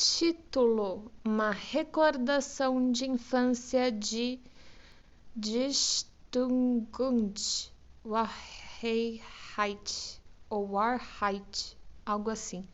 Título: Uma recordação de infância de Stungund Wahrheit ou Wahrheit, algo assim.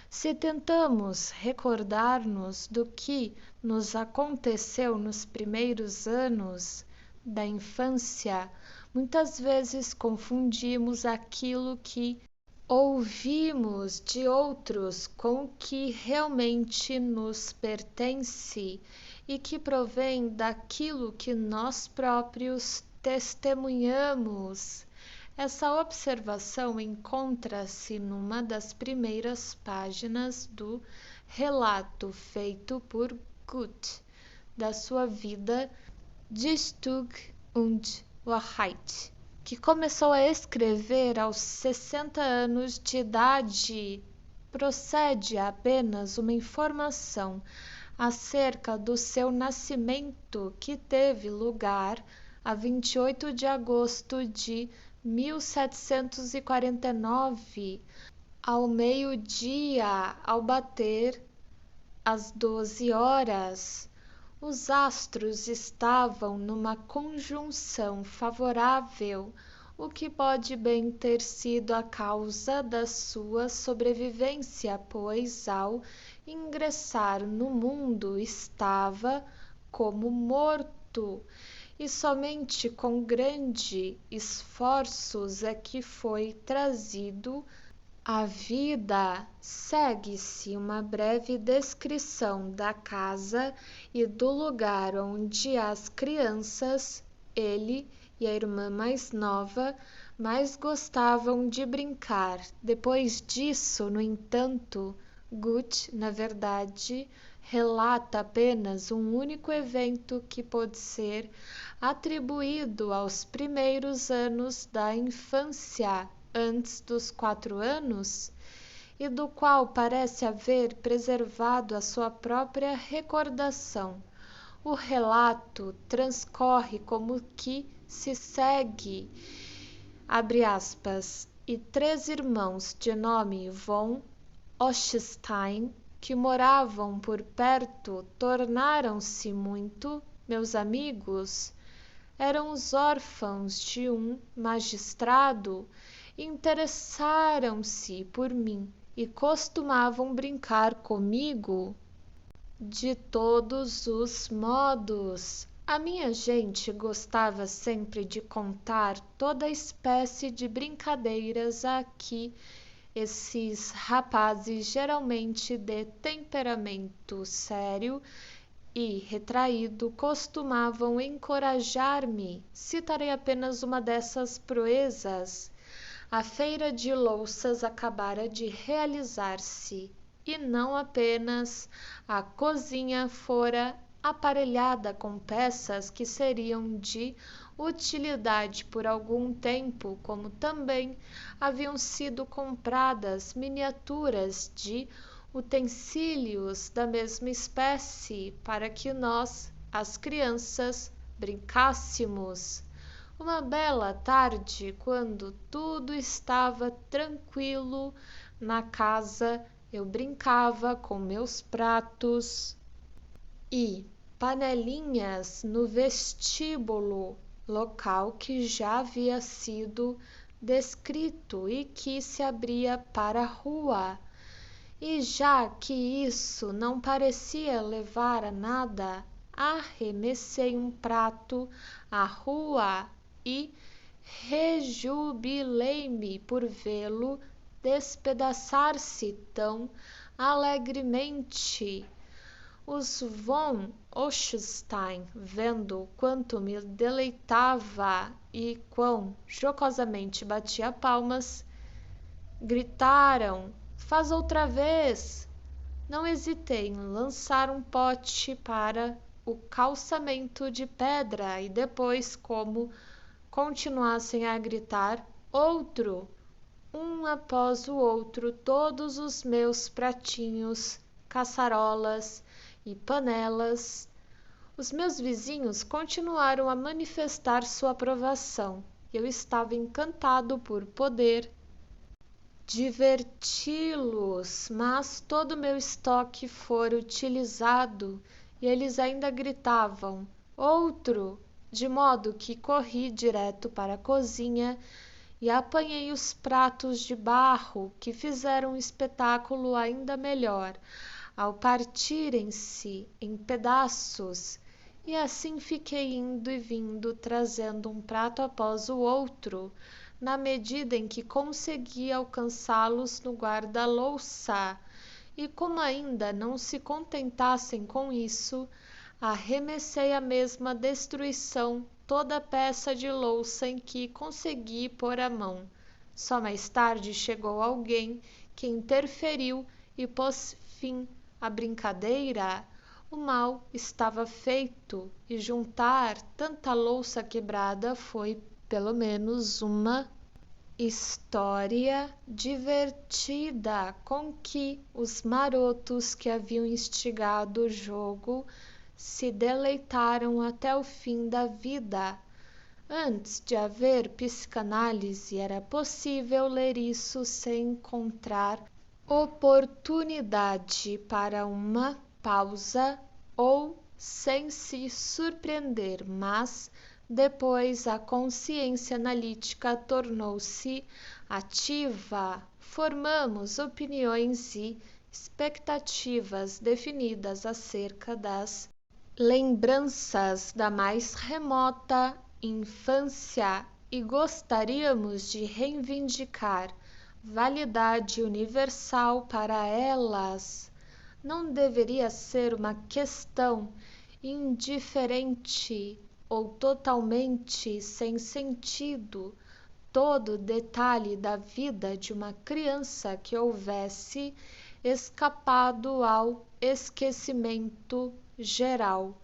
Se tentamos recordar-nos do que nos aconteceu nos primeiros anos da infância, muitas vezes confundimos aquilo que ouvimos de outros com o que realmente nos pertence e que provém daquilo que nós próprios testemunhamos. Essa observação encontra-se numa das primeiras páginas do relato feito por Goethe da sua vida de Stug und Wahrheit, que começou a escrever aos 60 anos de idade. Procede apenas uma informação acerca do seu nascimento, que teve lugar a 28 de agosto de 1749, ao meio-dia, ao bater as 12 horas. Os astros estavam numa conjunção favorável, o que pode bem ter sido a causa da sua sobrevivência, pois ao ingressar no mundo estava como morto, e somente com grande esforços é que foi trazido à vida. Segue-se uma breve descrição da casa e do lugar onde as crianças, ele e a irmã mais nova, mais gostavam de brincar. Depois disso, no entanto, Goethe, na verdade, relata apenas um único evento que pode ser atribuído aos primeiros anos da infância, antes dos 4 anos, e do qual parece haver preservado a sua própria recordação. O relato transcorre como que se segue, abre aspas, e 3 irmãos de nome von Ochstein, que moravam por perto, tornaram-se muito meus amigos. Eram os órfãos de um magistrado, interessaram-se por mim e costumavam brincar comigo de todos os modos. A minha gente gostava sempre de contar toda espécie de brincadeiras a que esses rapazes, geralmente de temperamento sério e retraído, costumavam encorajar-me. Citarei apenas uma dessas proezas. A feira de louças acabara de realizar-se, e não apenas a cozinha fora aparelhada com peças que seriam de utilidade por algum tempo, como também haviam sido compradas miniaturas de utensílios da mesma espécie para que nós, as crianças, brincássemos. Uma bela tarde, quando tudo estava tranquilo na casa, eu brincava com meus pratos e panelinhas no vestíbulo, local que já havia sido descrito e que se abria para a rua. E já que isso não parecia levar a nada, arremessei um prato à rua e rejubilei-me por vê-lo despedaçar-se tão alegremente. Os von Ochstein, vendo quanto me deleitava e quão jocosamente batia palmas, gritaram: "Faz outra vez!" Não hesitei em lançar um pote para o calçamento de pedra e depois, como continuassem a gritar "outro", um após o outro, todos os meus pratinhos, caçarolas e panelas. Os meus vizinhos continuaram a manifestar sua aprovação. Eu estava encantado por poder diverti-los, mas todo o meu estoque fora utilizado e eles ainda gritavam: "Outro!", de modo que corri direto para a cozinha e apanhei os pratos de barro, que fizeram o espetáculo ainda melhor, ao partirem-se em pedaços, e assim fiquei indo e vindo, trazendo um prato após o outro, na medida em que conseguia alcançá-los no guarda-louça, e como ainda não se contentassem com isso, arremessei à mesma destruição toda a peça de louça em que consegui pôr a mão. Só mais tarde chegou alguém que interferiu e pôs fim à brincadeira. O mal estava feito e juntar tanta louça quebrada foi pelo menos uma história divertida com que os marotos que haviam instigado o jogo se deleitaram até o fim da vida. Antes de haver psicanálise, era possível ler isso sem encontrar oportunidade para uma pausa ou sem se surpreender, mas depois a consciência analítica tornou-se ativa, formamos opiniões e expectativas definidas acerca das lembranças da mais remota infância e gostaríamos de reivindicar validade universal para elas. Não deveria ser uma questão indiferente ou totalmente sem sentido todo detalhe da vida de uma criança que houvesse escapado ao esquecimento geral.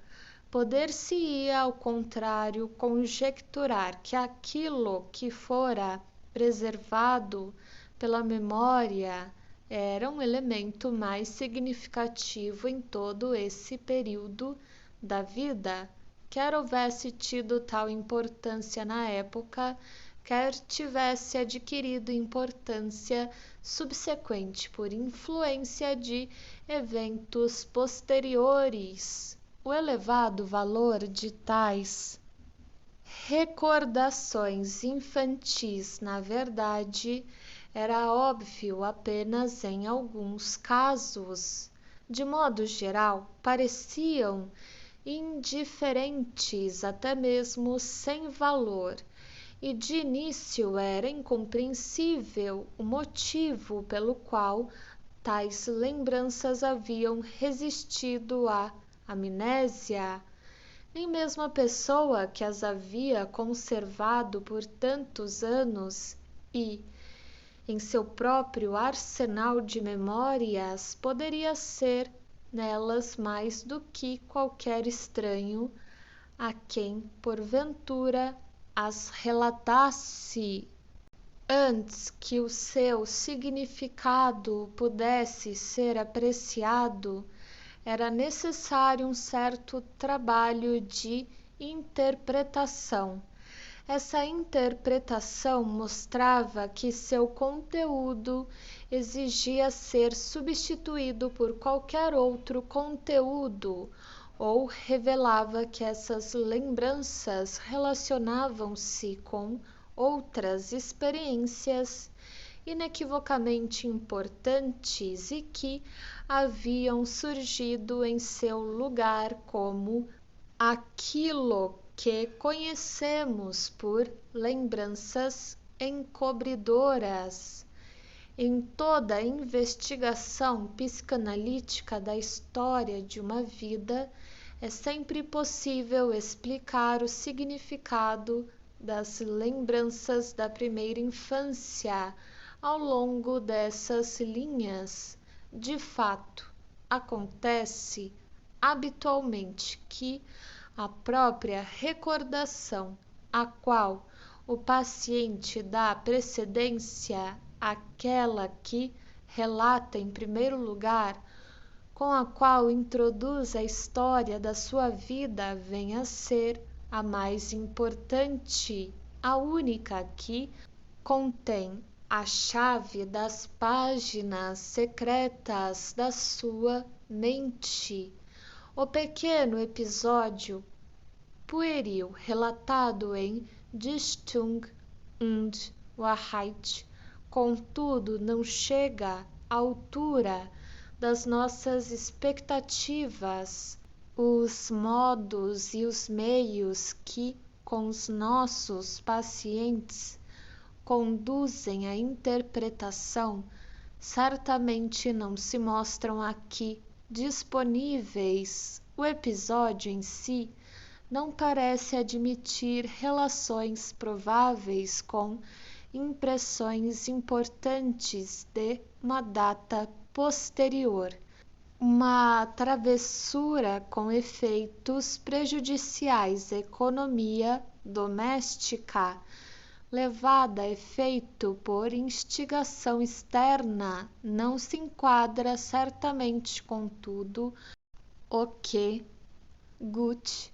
Poder-se-ia, ao contrário, conjecturar que aquilo que fora preservado pela memória era um elemento mais significativo em todo esse período da vida, quer houvesse tido tal importância na época, quer tivesse adquirido importância subsequente por influência de eventos posteriores. O elevado valor de tais recordações infantis, na verdade, era óbvio apenas em alguns casos. De modo geral, pareciam indiferentes, até mesmo sem valor, e de início era incompreensível o motivo pelo qual tais lembranças haviam resistido à amnésia. Nem mesmo a pessoa que as havia conservado por tantos anos e em seu próprio arsenal de memórias poderia ser nelas mais do que qualquer estranho a quem porventura as relatasse. Antes que o seu significado pudesse ser apreciado, era necessário um certo trabalho de interpretação. Essa interpretação mostrava que seu conteúdo exigia ser substituído por qualquer outro conteúdo, ou revelava que essas lembranças relacionavam-se com outras experiências inequivocamente importantes e que haviam surgido em seu lugar como aquilo que conhecemos por lembranças encobridoras. Em toda investigação psicanalítica da história de uma vida, é sempre possível explicar o significado das lembranças da primeira infância ao longo dessas linhas. De fato, acontece habitualmente que a própria recordação, a qual o paciente dá precedência àquela que relata em primeiro lugar, com a qual introduz a história da sua vida, venha a ser a mais importante, a única que contém a chave das páginas secretas da sua mente. O pequeno episódio pueril relatado em Dichtung und Wahrheit, contudo, não chega à altura das nossas expectativas. Os modos e os meios que, com os nossos pacientes, conduzem à interpretação, certamente não se mostram aqui disponíveis. O episódio em si não parece admitir relações prováveis com impressões importantes de uma data posterior. Uma travessura com efeitos prejudiciais à economia doméstica, levada a efeito por instigação externa, não se enquadra certamente, contudo, o que Goethe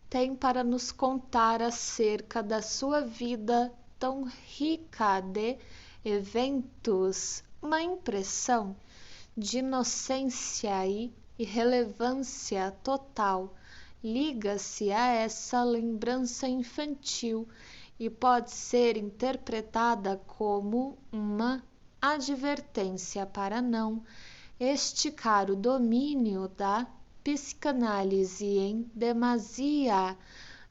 tem para nos contar acerca da sua vida tão rica de eventos. Uma impressão de inocência e irrelevância total liga-se a essa lembrança infantil e pode ser interpretada como uma advertência para não esticar o domínio da psicanálise em demasia,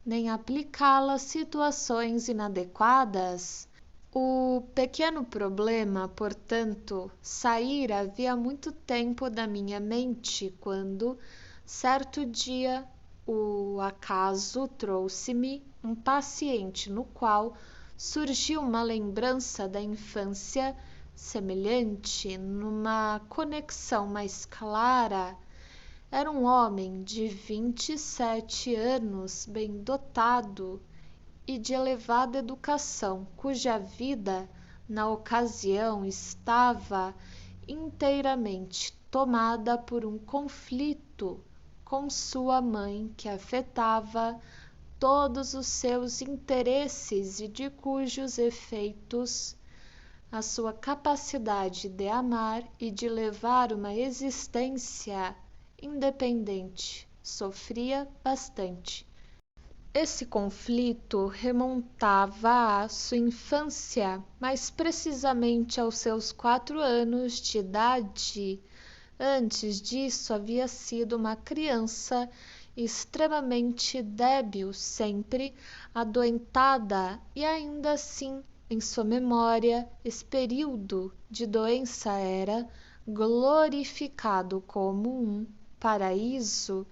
nem aplicá-la a situações inadequadas. O pequeno problema, portanto, saíra havia muito tempo da minha mente quando, certo dia, o acaso trouxe-me um paciente no qual surgiu uma lembrança da infância semelhante, numa conexão mais clara. Era um homem de 27 anos, bem dotado e de elevada educação, cuja vida, na ocasião, estava inteiramente tomada por um conflito com sua mãe que afetava todos os seus interesses e de cujos efeitos a sua capacidade de amar e de levar uma existência independente sofria bastante. Esse conflito remontava à sua infância, mais precisamente aos seus 4 anos de idade. Antes disso, havia sido uma criança extremamente débil, sempre adoentada, e ainda assim, em sua memória, esse período de doença era glorificado como um paraíso,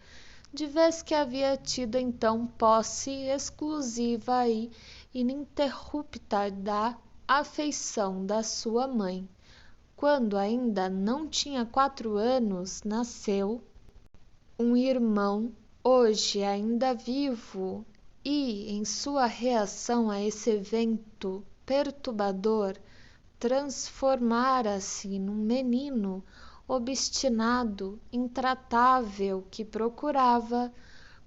de vez que havia tido então posse exclusiva e ininterrupta da afeição da sua mãe. Quando ainda não tinha 4 anos, nasceu um irmão, hoje ainda vivo, e, em sua reação a esse evento perturbador, transformara-se num menino obstinado, intratável, que procurava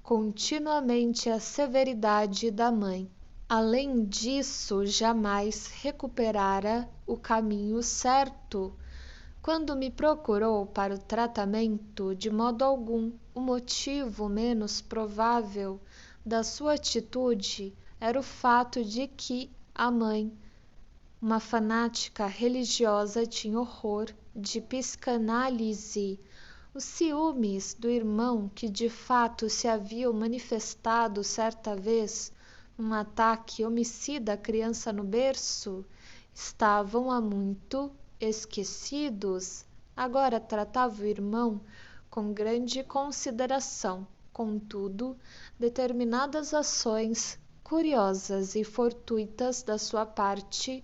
continuamente a severidade da mãe. Além disso, jamais recuperara o caminho certo. Quando me procurou para o tratamento, de modo algum, o motivo menos provável da sua atitude era o fato de que a mãe, uma fanática religiosa, tinha horror de psicanálise. Os ciúmes do irmão, que de fato se haviam manifestado certa vez num ataque homicida à criança no berço, estavam há muito esquecidos. Agora tratava o irmão com grande consideração. Contudo, determinadas ações curiosas e fortuitas da sua parte,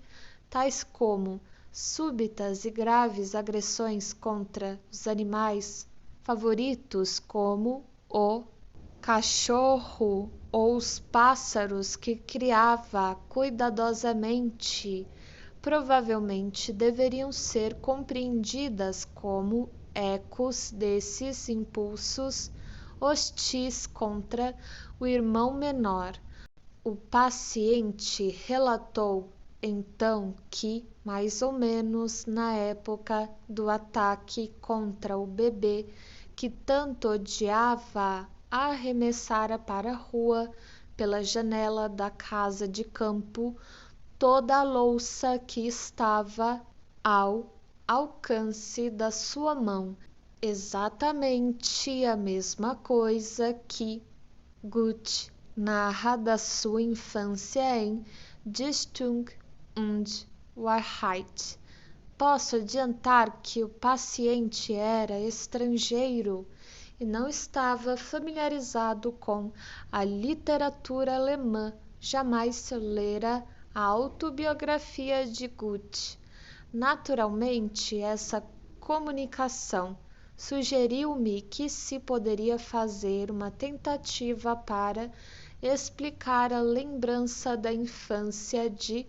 tais como súbitas e graves agressões contra os animais favoritos, como o cachorro ou os pássaros que criava cuidadosamente, provavelmente deveriam ser compreendidas como ecos desses impulsos hostis contra o irmão menor. O paciente relatou então que, mais ou menos na época do ataque contra o bebê que tanto odiava, arremessara para a rua pela janela da casa de campo toda a louça que estava ao alcance da sua mão. Exatamente a mesma coisa que Goethe narra da sua infância em Dichtung und Wahrheit. Posso adiantar que o paciente era estrangeiro e não estava familiarizado com a literatura alemã, jamais lera a autobiografia de Goethe. Naturalmente, essa comunicação sugeriu-me que se poderia fazer uma tentativa para explicar a lembrança da infância de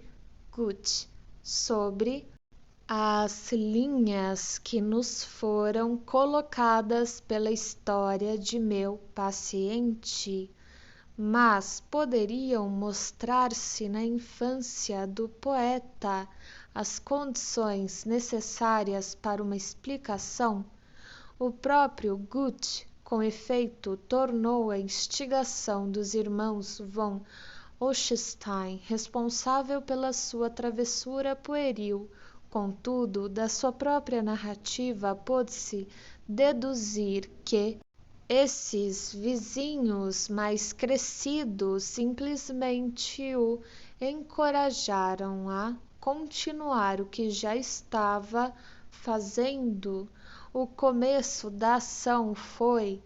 Goethe sobre as linhas que nos foram colocadas pela história de meu paciente, mas poderiam mostrar-se na infância do poeta as condições necessárias para uma explicação. O próprio Goethe, com efeito, tornou a instigação dos irmãos von Ochstein responsável pela sua travessura pueril. Contudo, da sua própria narrativa pôde-se deduzir que esses vizinhos mais crescidos simplesmente o encorajaram a continuar o que já estava fazendo. O começo da ação foi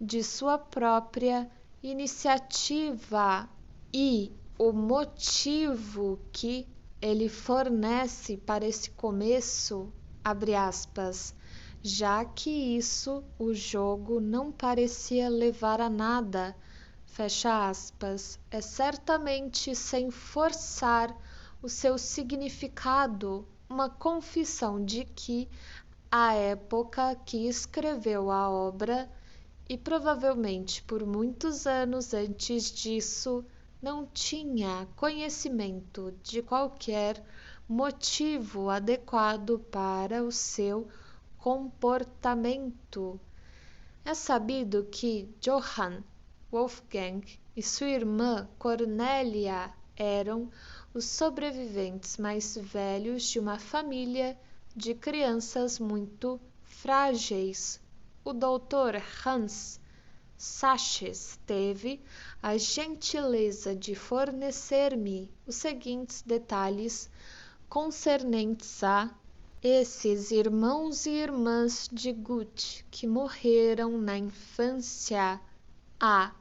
de sua própria iniciativa e o motivo que ele fornece para esse começo, abre aspas, já que isso o jogo não parecia levar a nada, fecha aspas, é certamente sem forçar o seu significado, uma confissão de que a época que escreveu a obra, e provavelmente por muitos anos antes disso, não tinha conhecimento de qualquer motivo adequado para o seu comportamento. É sabido que Johann Wolfgang e sua irmã Cornélia eram os sobreviventes mais velhos de uma família de crianças muito frágeis. O Dr. Hans Sachs teve a gentileza de fornecer-me os seguintes detalhes concernentes a esses irmãos e irmãs de Goethe que morreram na infância. A.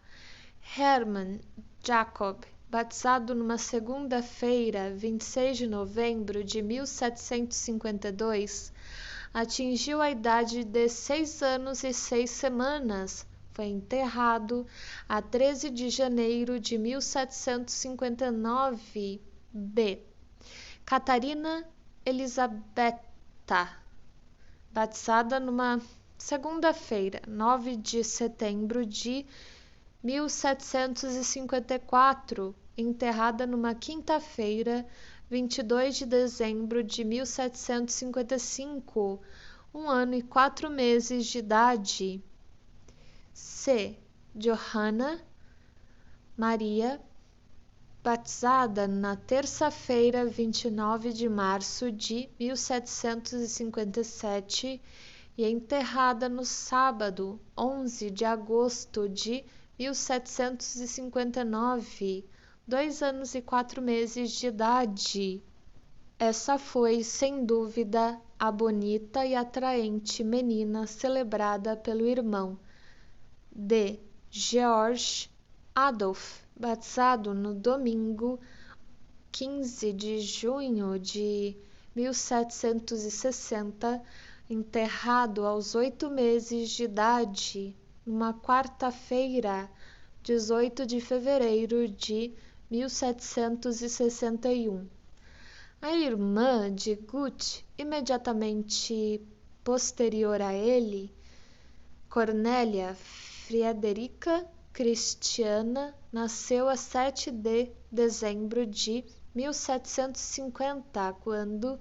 Hermann Jacob, batizado numa segunda-feira, 26 de novembro de 1752, atingiu a idade de 6 anos e 6 semanas. Foi enterrado a 13 de janeiro de 1759. B. Catarina Elisabetta, batizada numa segunda-feira, 9 de setembro de 1754, enterrada numa quinta-feira, 22 de dezembro de 1755, 1 ano e 4 meses de idade. C. Johanna Maria, batizada na terça-feira, 29 de março de 1757 e enterrada no sábado, 11 de agosto de 1759, 2 anos e 4 meses de idade. Essa foi, sem dúvida, a bonita e atraente menina celebrada pelo irmão D. Georg Adolf, batizado no domingo 15 de junho de 1760, enterrado aos 8 meses de idade, numa quarta-feira, 18 de fevereiro de 1761. A irmã de Goethe, imediatamente posterior a ele, Cornélia Friederica Christiana, nasceu a 7 de dezembro de 1750, quando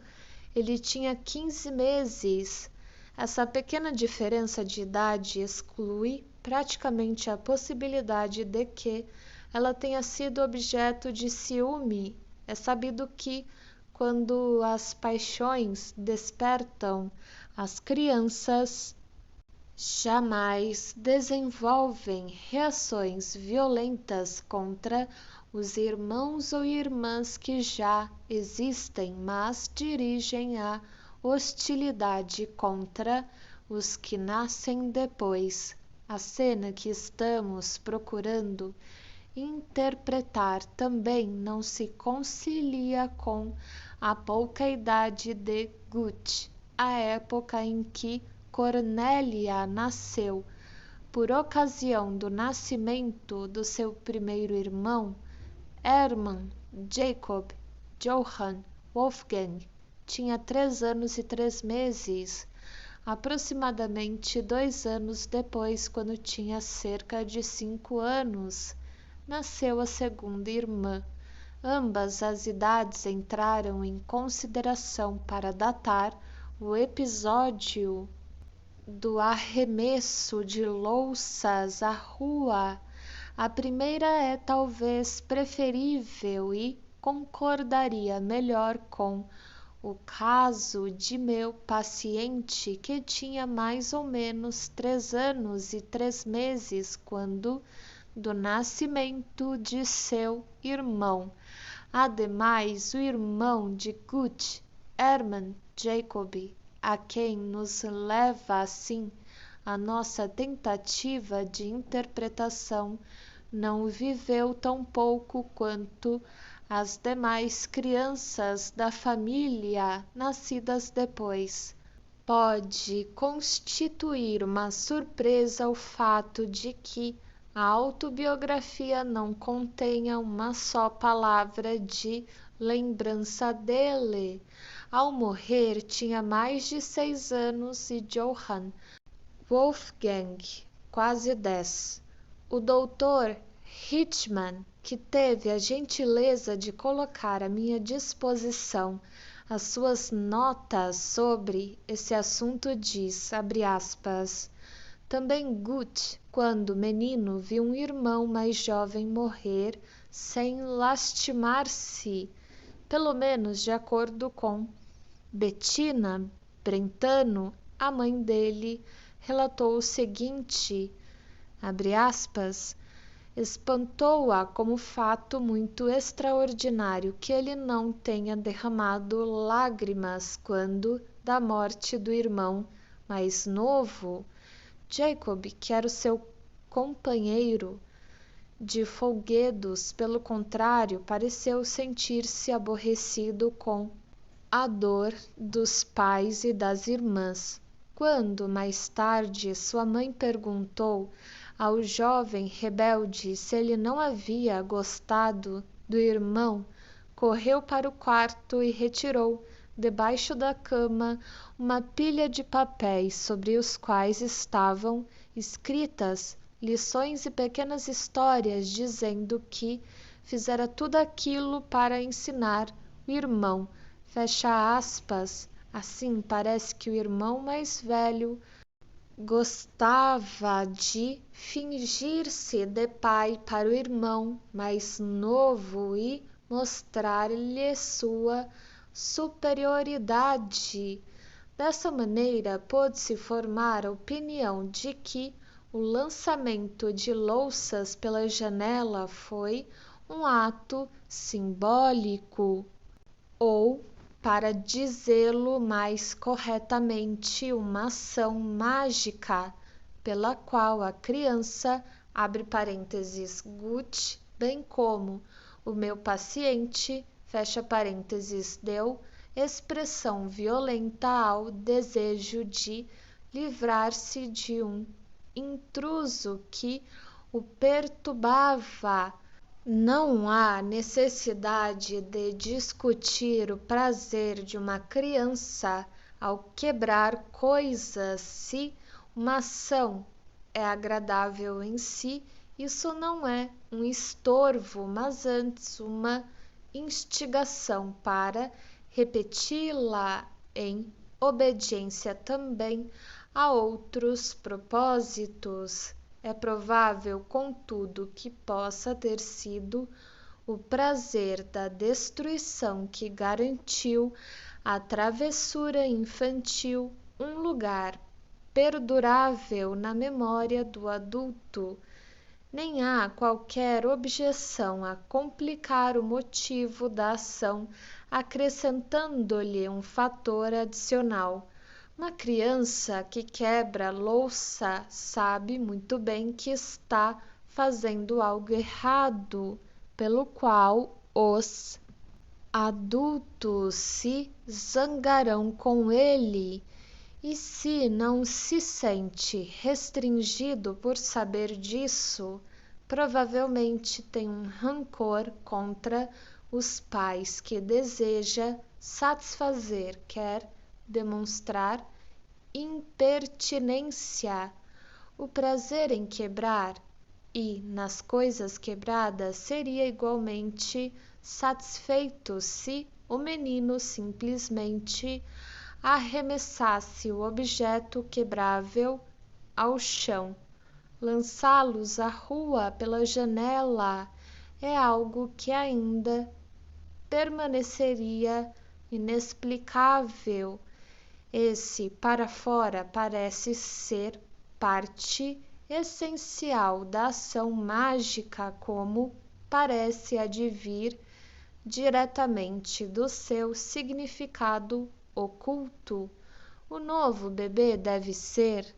ele tinha 15 meses. Essa pequena diferença de idade exclui praticamente a possibilidade de que ela tenha sido objeto de ciúme. É sabido que, quando as paixões despertam, as crianças jamais desenvolvem reações violentas contra os irmãos ou irmãs que já existem, mas dirigem a hostilidade contra os que nascem depois. A cena que estamos procurando interpretar também não se concilia com a pouca idade de Guth, a época em que Cornélia nasceu, por ocasião do nascimento do seu primeiro irmão, Hermann Jacob Johann Wolfgang. Tinha 3 anos e 3 meses. Aproximadamente 2 anos depois, quando tinha cerca de 5 anos, nasceu a segunda irmã. Ambas as idades entraram em consideração para datar o episódio do arremesso de louças à rua. A primeira é talvez preferível e concordaria melhor com o caso de meu paciente, que tinha mais ou menos 3 anos e 3 meses quando do nascimento de seu irmão. Ademais, o irmão de Guth, Hermann Jacob, a quem nos leva assim a nossa tentativa de interpretação, não viveu tão pouco quanto as demais crianças da família nascidas depois. Pode constituir uma surpresa o fato de que a autobiografia não contenha uma só palavra de lembrança dele. Ao morrer, tinha mais de 6 anos e Johann Wolfgang quase 10. O doutor Hitchman, que teve a gentileza de colocar à minha disposição as suas notas sobre esse assunto, diz, abre aspas, também Guth, quando menino, viu um irmão mais jovem morrer sem lastimar-se, pelo menos de acordo com Bettina Brentano, a mãe dele, relatou o seguinte, abre aspas, espantou-a como fato muito extraordinário que ele não tenha derramado lágrimas quando da morte do irmão mais novo. Jacob, que era o seu companheiro de folguedos, pelo contrário, pareceu sentir-se aborrecido com a dor dos pais e das irmãs. Quando, mais tarde, sua mãe perguntou ao jovem rebelde se ele não havia gostado do irmão, correu para o quarto e retirou debaixo da cama uma pilha de papéis sobre os quais estavam escritas lições e pequenas histórias, dizendo que fizera tudo aquilo para ensinar o irmão. Fecha aspas. Assim, parece que o irmão mais velho gostava de fingir-se de pai para o irmão mais novo e mostrar-lhe sua superioridade. Dessa maneira, pôde-se formar a opinião de que o lançamento de louças pela janela foi um ato simbólico, ou, para dizê-lo mais corretamente, uma ação mágica, pela qual a criança, abre parênteses, Guth, bem como o meu paciente, fecha parênteses, deu expressão violenta ao desejo de livrar-se de um intruso que o perturbava. Não há necessidade de discutir o prazer de uma criança ao quebrar coisas. Se uma ação é agradável em si, isso não é um estorvo, mas antes uma instigação para repeti-la em obediência também a outros propósitos. É provável, contudo, que possa ter sido o prazer da destruição que garantiu à travessura infantil um lugar perdurável na memória do adulto. Nem há qualquer objeção a complicar o motivo da ação, acrescentando-lhe um fator adicional. Uma criança que quebra louça sabe muito bem que está fazendo algo errado, pelo qual os adultos se zangarão com ele, e se não se sente restringido por saber disso, provavelmente tem um rancor contra os pais que deseja satisfazer, quer demonstrar impertinência. O prazer em quebrar e nas coisas quebradas seria igualmente satisfeito se o menino simplesmente arremessasse o objeto quebrável ao chão. Lançá-los à rua pela janela é algo que ainda permaneceria inexplicável. Esse para fora parece ser parte essencial da ação mágica, como parece advir diretamente do seu significado oculto. O novo bebê deve ser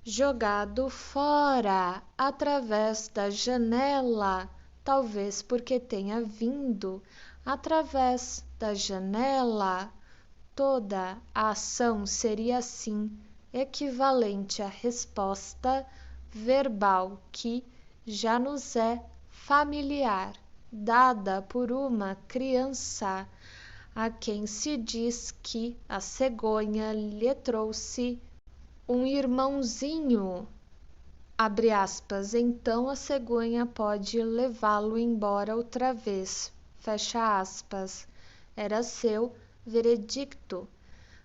jogado fora através da janela, talvez porque tenha vindo através da janela. Toda a ação seria assim equivalente à resposta verbal que já nos é familiar, dada por uma criança a quem se diz que a cegonha lhe trouxe um irmãozinho. Abre aspas, então a cegonha pode levá-lo embora outra vez. Fecha aspas. Era seu veredicto.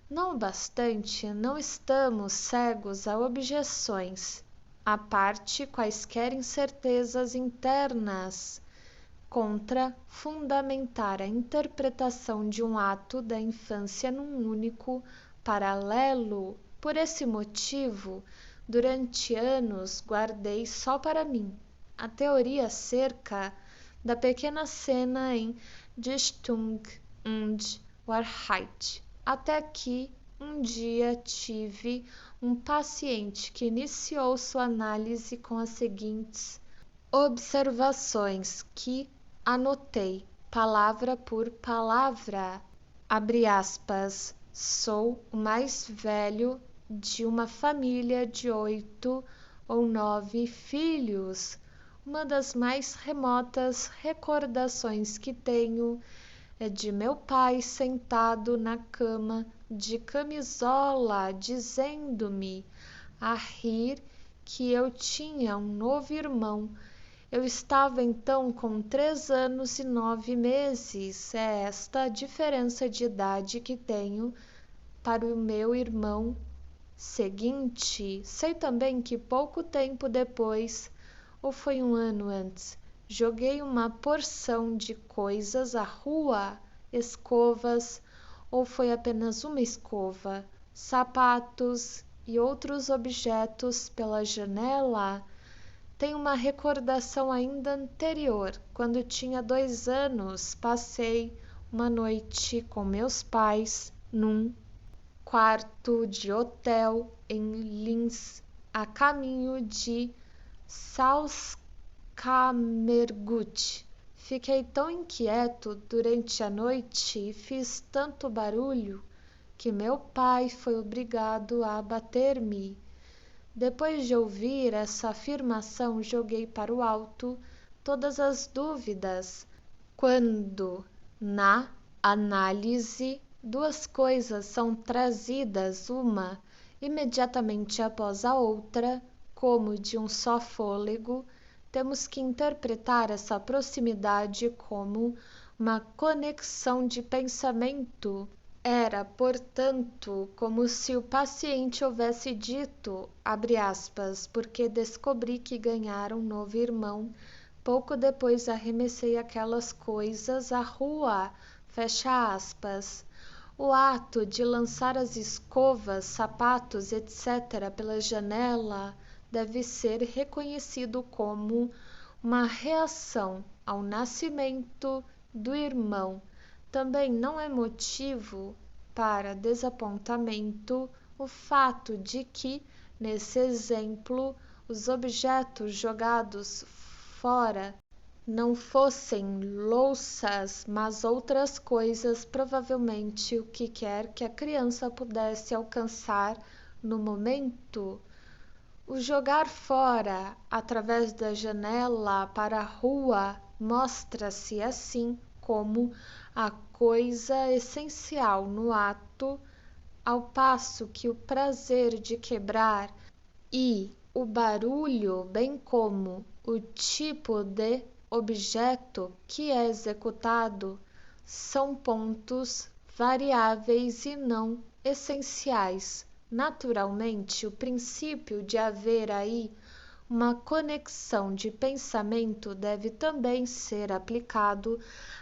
Não obstante, não estamos cegos a objeções, à parte quaisquer incertezas internas, contra fundamentar a interpretação de um ato da infância num único paralelo. Por esse motivo, durante anos guardei só para mim a teoria acerca da pequena cena em Dichtung und Wahrheit, até que um dia tive um paciente que iniciou sua análise com as seguintes observações que anotei palavra por palavra. Abre aspas, sou o mais velho de uma família de 8 ou 9 filhos. Uma das mais remotas recordações que tenho é de meu pai sentado na cama de camisola, dizendo-me a rir que eu tinha um novo irmão. Eu estava então com 3 anos e 9 meses. É esta a diferença de idade que tenho para o meu irmão seguinte. Sei também que pouco tempo depois, ou foi um ano antes, joguei uma porção de coisas à rua, escovas, ou foi apenas uma escova, sapatos e outros objetos pela janela. Tenho uma recordação ainda anterior. Quando tinha 2 anos, passei uma noite com meus pais num quarto de hotel em Linz, a caminho de Salzkammergut. Fiquei tão inquieto durante a noite e fiz tanto barulho que meu pai foi obrigado a bater-me. Depois de ouvir essa afirmação, joguei para o alto todas as dúvidas. Quando, na análise, 2 coisas são trazidas uma imediatamente após a outra, como de um só fôlego, temos que interpretar essa proximidade como uma conexão de pensamento. Era, portanto, como se o paciente houvesse dito, abre aspas, porque descobri que ganhara um novo irmão. Pouco depois arremessei aquelas coisas à rua, fecha aspas. O ato de lançar as escovas, sapatos, etc. pela janela deve ser reconhecido como uma reação ao nascimento do irmão. Também não é motivo para desapontamento o fato de que, nesse exemplo, os objetos jogados fora não fossem louças, mas outras coisas, provavelmente o que quer que a criança pudesse alcançar no momento. O jogar fora, através da janela para a rua, mostra-se assim como a coisa essencial no ato, ao passo que o prazer de quebrar e o barulho, bem como o tipo de objeto que é executado, são pontos variáveis e não essenciais. Naturalmente, o princípio de haver aí uma conexão de pensamento deve também ser aplicado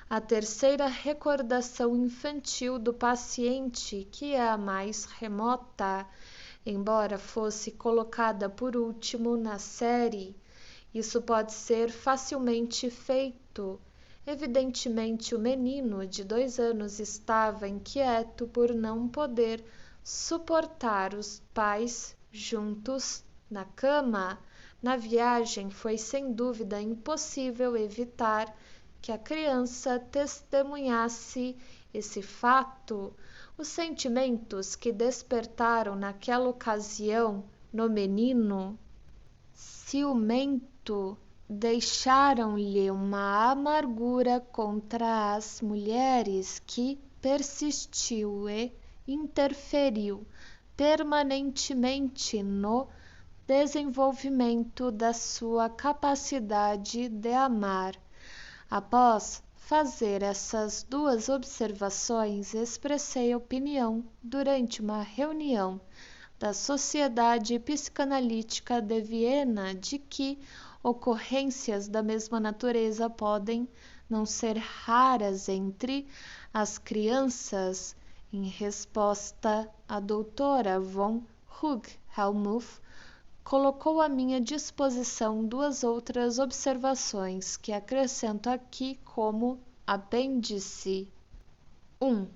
à terceira recordação infantil do paciente, que é a mais remota, embora fosse colocada por último na série. Isso pode ser facilmente feito. Evidentemente, o menino de 2 anos estava inquieto por não poder suportar os pais juntos na cama. Na viagem, foi sem dúvida impossível evitar que a criança testemunhasse esse fato. Os sentimentos que despertaram naquela ocasião no menino ciumento deixaram-lhe uma amargura contra as mulheres que persistiu e interferiu permanentemente no desenvolvimento da sua capacidade de amar. Após fazer essas 2 observações, expressei opinião durante uma reunião da Sociedade Psicanalítica de Viena de que ocorrências da mesma natureza podem não ser raras entre as crianças. Em resposta, a doutora von Hug-Helmuth colocou à minha disposição 2 outras observações que acrescento aqui como apêndice. 1.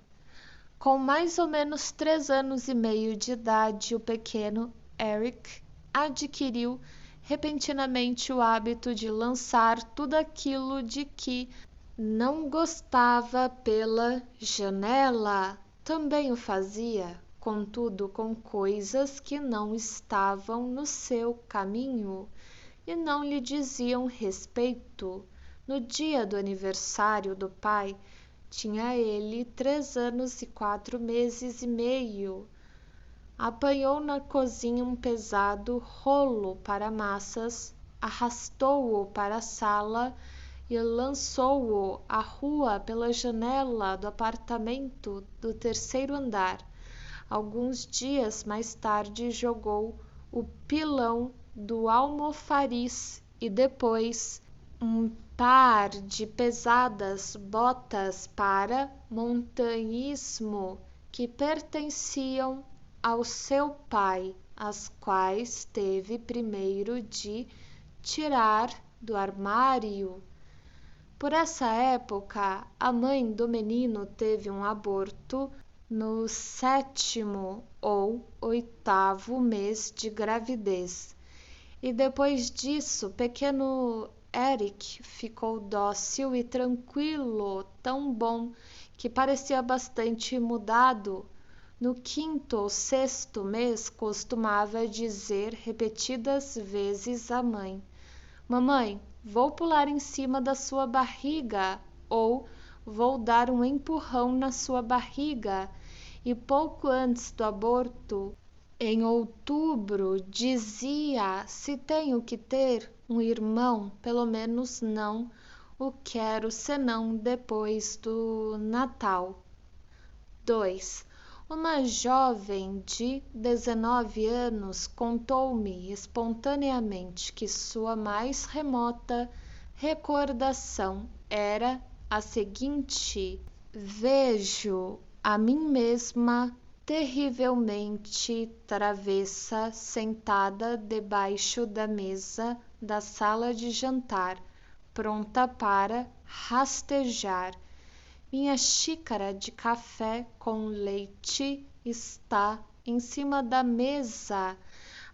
Com mais ou menos 3 anos e meio de idade, o pequeno Eric adquiriu repentinamente o hábito de lançar tudo aquilo de que não gostava pela janela. Também o fazia, contudo, com coisas que não estavam no seu caminho e não lhe diziam respeito. No dia do aniversário do pai, tinha ele 3 anos e 4 meses e meio. Apanhou na cozinha um pesado rolo para massas, arrastou-o para a sala e lançou-o à rua pela janela do apartamento do 3º andar. Alguns dias mais tarde jogou o pilão do almofariz e depois um par de pesadas botas para montanhismo que pertenciam ao seu pai, as quais teve primeiro de tirar do armário. Por essa época, a mãe do menino teve um aborto no 7º ou 8º mês de gravidez. E depois disso, pequeno Eric ficou dócil e tranquilo, tão bom que parecia bastante mudado. No 5º ou 6º mês, costumava dizer repetidas vezes à mãe: "Mamãe, vou pular em cima da sua barriga", ou "vou dar um empurrão na sua barriga". E pouco antes do aborto, em outubro, dizia: "Se tenho que ter um irmão, pelo menos não o quero senão depois do Natal. 2. Uma jovem de 19 anos contou-me espontaneamente que sua mais remota recordação era a seguinte: vejo a mim mesma terrivelmente travessa sentada debaixo da mesa da sala de jantar, pronta para rastejar. Minha xícara de café com leite está em cima da mesa.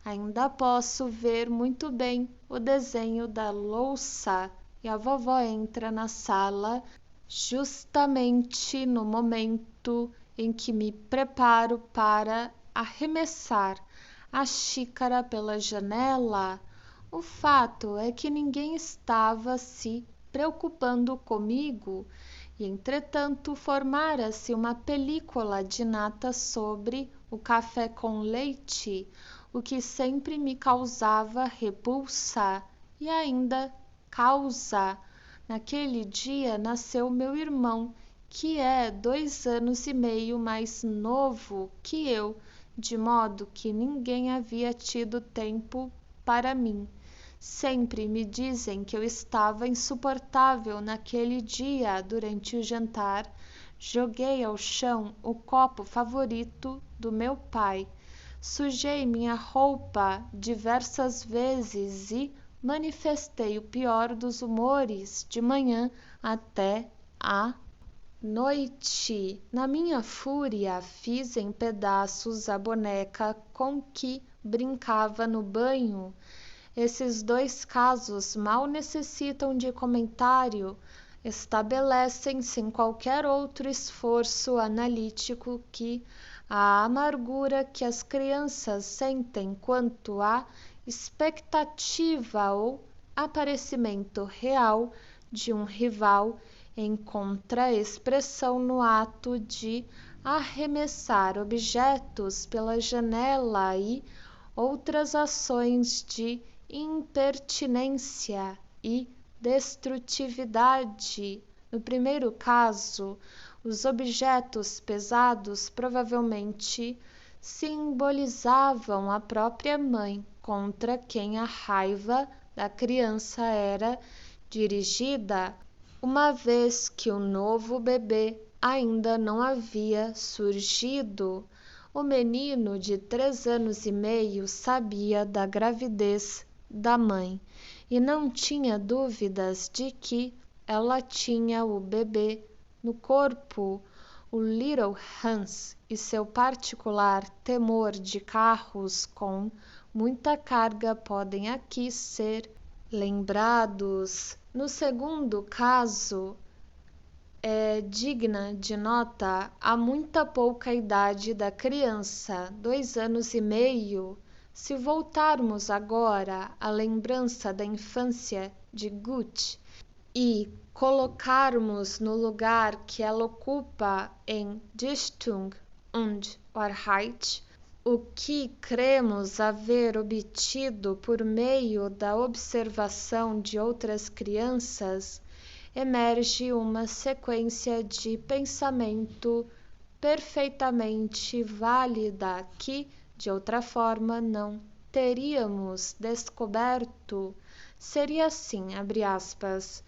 Ainda posso ver muito bem o desenho da louça e a vovó entra na sala justamente no momento em que me preparo para arremessar a xícara pela janela. O fato é que ninguém estava se preocupando comigo e, entretanto, formara-se uma película de nata sobre o café com leite, o que sempre me causava repulsa e ainda causa. Naquele dia nasceu meu irmão, que é 2 anos e meio mais novo que eu, de modo que ninguém havia tido tempo para mim. Sempre me dizem que eu estava insuportável naquele dia. Durante o jantar, joguei ao chão o copo favorito do meu pai. Sujei minha roupa diversas vezes e manifestei o pior dos humores de manhã até à noite. Na minha fúria, fiz em pedaços a boneca com que brincava no banho. Esses 2 casos mal necessitam de comentário, estabelecem sem qualquer outro esforço analítico que a amargura que as crianças sentem quanto à expectativa ou aparecimento real de um rival encontra expressão no ato de arremessar objetos pela janela e outras ações de impertinência e destrutividade. No primeiro caso, os objetos pesados provavelmente simbolizavam a própria mãe, contra quem a raiva da criança era dirigida, uma vez que o novo bebê ainda não havia surgido. O menino de 3 anos e meio sabia da gravidez da mãe e não tinha dúvidas de que ela tinha o bebê no corpo. O Little Hans e seu particular temor de carros com muita carga podem aqui ser lembrados. No segundo caso, é digna de nota a muita pouca idade da criança, 2 anos e meio. Se voltarmos agora à lembrança da infância de Guth e colocarmos no lugar que ela ocupa em Dichtung und Wahrheit o que cremos haver obtido por meio da observação de outras crianças, emerge uma sequência de pensamento perfeitamente válida que, de outra forma, não teríamos descoberto. Seria assim, abre aspas,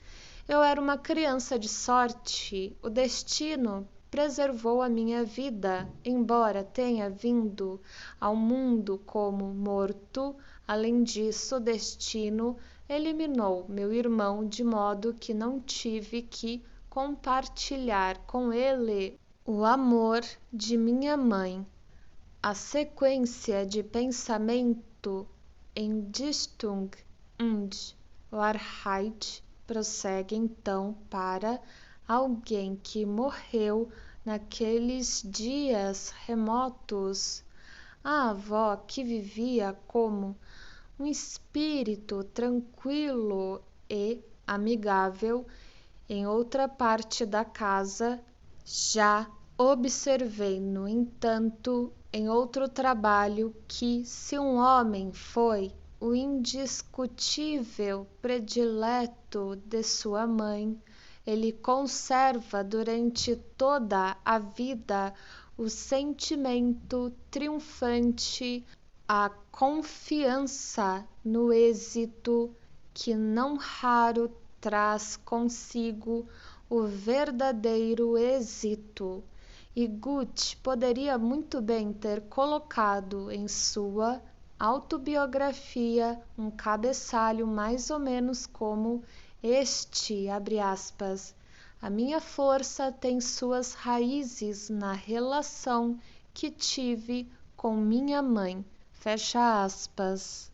eu era uma criança de sorte, o destino preservou a minha vida, embora tenha vindo ao mundo como morto. Além disso, o destino eliminou meu irmão de modo que não tive que compartilhar com ele o amor de minha mãe. A sequência de pensamento em Dichtung und Wahrheit prossegue então para alguém que morreu naqueles dias remotos. A avó, que vivia como um espírito tranquilo e amigável em outra parte da casa, já observei, no entanto, em outro trabalho, que se um homem foi o indiscutível predileto de sua mãe, ele conserva durante toda a vida o sentimento triunfante, a confiança no êxito, que não raro traz consigo o verdadeiro êxito. E Goethe poderia muito bem ter colocado em sua autobiografia um cabeçalho mais ou menos como este, abre aspas, a minha força tem suas raízes na relação que tive com minha mãe, fecha aspas.